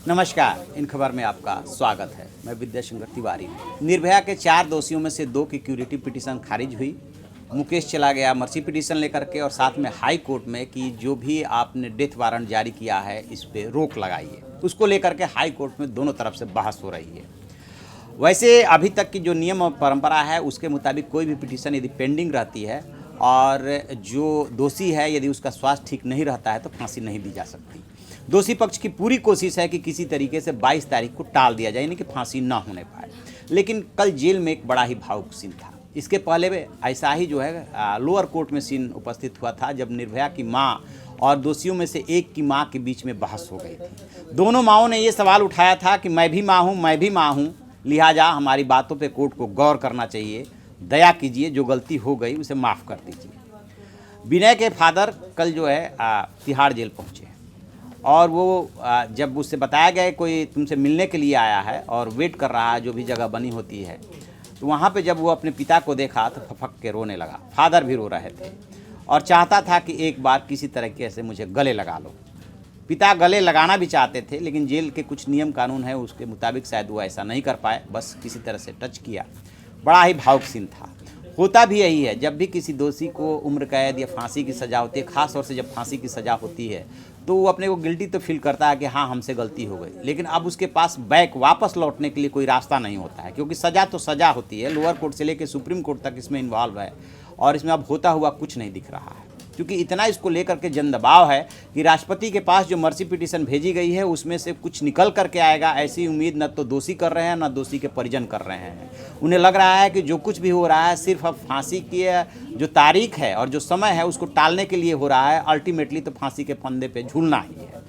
नमस्कार, इन खबर में आपका स्वागत है। मैं विद्याशंकर तिवारी। निर्भया के 4 दोषियों में से 2 की क्यूरेटिव पिटीशन खारिज हुई। मुकेश चला गया मर्सी पिटीशन लेकर के और साथ में हाई कोर्ट में कि जो भी आपने डेथ वारंट जारी किया है इस पे रोक लगाइए। उसको लेकर के हाई कोर्ट में दोनों तरफ से बहस हो रही है। वैसे अभी तक की जो नियम और परंपरा है उसके मुताबिक कोई भी पिटीशन यदि पेंडिंग रहती है और जो दोषी है यदि उसका स्वास्थ्य ठीक नहीं रहता है तो फांसी नहीं दी जा सकती। दोषी पक्ष की पूरी कोशिश है कि किसी तरीके से 22 तारीख को टाल दिया जाए, यानी कि फांसी ना होने पाए। लेकिन कल जेल में एक बड़ा ही भावुक सीन था। इसके पहले में ऐसा ही जो है लोअर कोर्ट में सीन उपस्थित हुआ था जब निर्भया की मां और दोषियों में से एक की मां के बीच में बहस हो गई थी। दोनों माओं ने ये सवाल उठाया था कि मैं भी मां हूं, लिहाजा हमारी बातों पे कोर्ट को गौर करना चाहिए, दया कीजिए, जो गलती हो गई उसे माफ़ कर दीजिए। विनय के फादर कल जो है तिहाड़ जेल पहुंचे और वो जब उससे बताया गया कोई तुमसे मिलने के लिए आया है और वेट कर रहा है जो भी जगह बनी होती है, तो वहाँ पे जब वो अपने पिता को देखा तो फपक के रोने लगा। फादर भी रो रहे थे और चाहता था कि एक बार किसी तरीके से मुझे गले लगा लो। पिता गले लगाना भी चाहते थे लेकिन जेल के कुछ नियम कानून है उसके मुताबिक शायद वो ऐसा नहीं कर पाए, बस किसी तरह से टच किया। बड़ा ही भावुक सीन था। होता भी यही है, जब भी किसी दोषी को उम्र कैद या फांसी की सज़ा होती है, ख़ास तौर से जब फांसी की सज़ा होती है तो वो अपने को गिल्टी तो फील करता है कि हाँ हमसे गलती हो गई, लेकिन अब उसके पास वापस लौटने के लिए कोई रास्ता नहीं होता है, क्योंकि सज़ा तो सज़ा होती है। लोअर कोर्ट से लेकर सुप्रीम कोर्ट तक इसमें इन्वॉल्व है और इसमें अब होता हुआ कुछ नहीं दिख रहा है, क्योंकि इतना इसको लेकर के जन दबाव है कि राष्ट्रपति के पास जो मर्सी पिटीशन भेजी गई है उसमें से कुछ निकल करके आएगा, ऐसी उम्मीद न तो दोषी कर रहे हैं न दोषी के परिजन कर रहे हैं। उन्हें लग रहा है कि जो कुछ भी हो रहा है सिर्फ अब फांसी की जो तारीख है और जो समय है उसको टालने के लिए हो रहा है। अल्टीमेटली तो फांसी के फंदे पे झूलना ही है।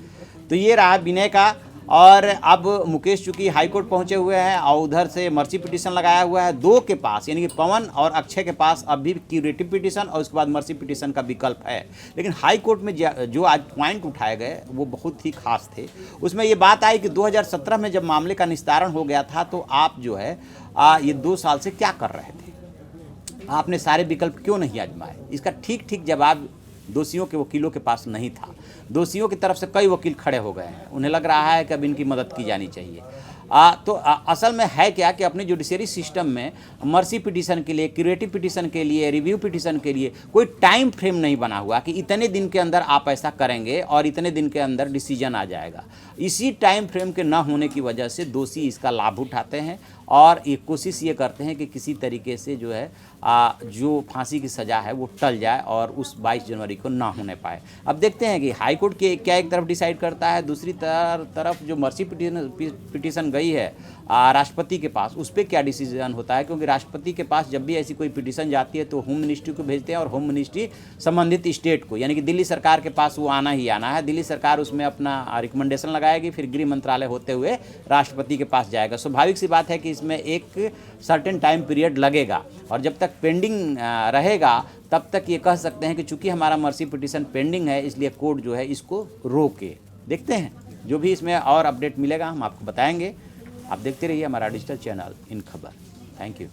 तो ये रहा विनय का। और अब मुकेश चूंकि हाईकोर्ट पहुंचे हुए हैं और उधर से मर्सी पिटीशन लगाया हुआ है, 2 के पास यानी कि पवन और अक्षय के पास अभी क्यूरेटिव पिटीशन और उसके बाद मर्सी पिटीशन का विकल्प है। लेकिन हाई कोर्ट में जो आज पॉइंट उठाए गए वो बहुत ही खास थे। उसमें ये बात आई कि 2017 में जब मामले का निस्तारण हो गया था तो आप जो है ये 2 साल से क्या कर रहे थे, आपने सारे विकल्प क्यों नहीं आजमाए? इसका ठीक जवाब दोषियों के वकीलों के पास नहीं था। दोषियों की तरफ से कई वकील खड़े हो गए हैं, उन्हें लग रहा है कि अब इनकी मदद की जानी चाहिए। असल में है क्या कि अपने जुडिशरी सिस्टम में मर्सी पिटीशन के लिए, क्यूरेटिव पिटीशन के लिए, रिव्यू पिटीशन के लिए कोई टाइम फ्रेम नहीं बना हुआ कि इतने दिन के अंदर आप ऐसा करेंगे और इतने दिन के अंदर डिसीजन आ जाएगा। इसी टाइम फ्रेम के न होने की वजह से दोषी इसका लाभ उठाते हैं और ये कोशिश ये करते हैं कि किसी तरीके से जो है जो फांसी की सज़ा है वो टल जाए और उस 22 जनवरी को ना होने पाए। अब देखते हैं कि हाई कोर्ट के क्या एक तरफ डिसाइड करता है, दूसरी तरफ जो मर्सी पिटीशन गई है राष्ट्रपति के पास, उस पर क्या डिसीजन होता है, क्योंकि राष्ट्रपति के पास जब भी ऐसी कोई पिटीशन जाती है तो होम मिनिस्ट्री को भेजते हैं और होम मिनिस्ट्री संबंधित स्टेट को, यानी कि दिल्ली सरकार के पास वो आना ही आना है। दिल्ली सरकार उसमें अपना रिकमेंडेशन लगाएगी, फिर गृह मंत्रालय होते हुए राष्ट्रपति के पास जाएगा। स्वाभाविक सी बात है कि इसमें एक सर्टेन टाइम पीरियड लगेगा और जब तक पेंडिंग रहेगा तब तक ये कह सकते हैं कि चूंकि हमारा मर्सी पिटीशन पेंडिंग है इसलिए कोर्ट जो है इसको रोके। देखते हैं जो भी इसमें और अपडेट मिलेगा हम आपको बताएंगे। आप देखते रहिए हमारा डिजिटल चैनल इन खबर। Thank you.